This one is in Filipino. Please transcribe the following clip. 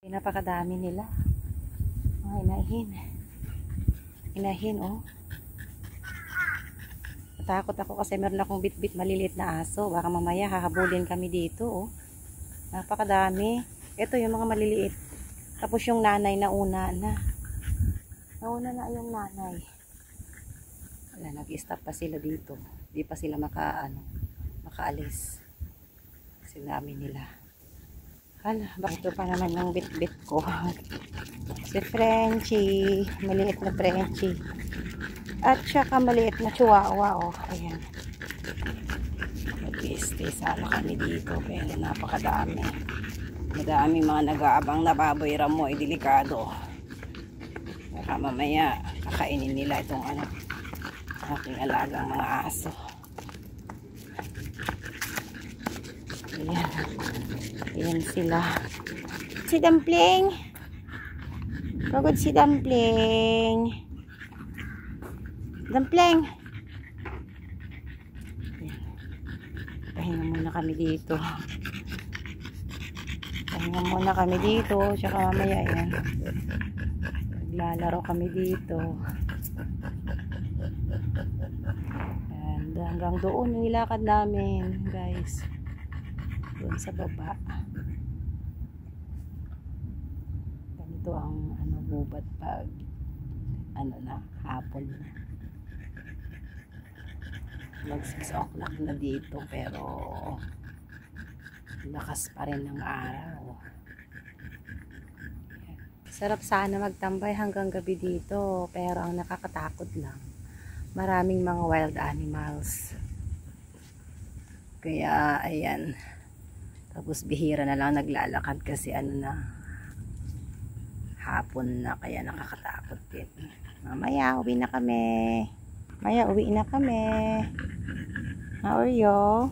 Napakadami nila. Mga inahin. Inahin, oh. Natakot ako kasi meron akong bit-bit maliliit na aso. Baka mamaya hahabulin kami dito, oh. Napakadami. Ito yung mga maliliit. Tapos yung nanay nauna na. Nauna na yung nanay. Wala, nag-stop pa sila dito. Di pa sila makaalis. Sinami nila. Hala, ito pa naman yung bit-bit ko. Si Frenchie. Maliit na Frenchie. At saka maliit na Chihuahua, oh. Ayan. Mag-stay sana kami dito. Pero napakadami. Madami mga nag-aabang na baboy ramo. Delikado. Baka mamaya kakainin nila itong aking alagang mga aso. Ayan. Ayan sila. Si Dumpling. Pagod si Dumpling. Dumpling. Ayan. Pahinga muna kami dito. Pahinga muna kami dito. Tsaka mamaya ayan. Naglalaro kami dito. And hanggang doon yung ilakad namin, guys. Doon sa baba. Ganito ang bubat pag hapon na. Mag 6 o'clock na dito pero lakas pa rin ng araw. Sarap sana magtambay hanggang gabi dito pero ang nakakatakot lang, maraming mga wild animals. Kaya ayan, tapos bihira na lang naglalakad kasi hapon na, kaya nakakatakot din. Mamaya uwi na kami. How are you?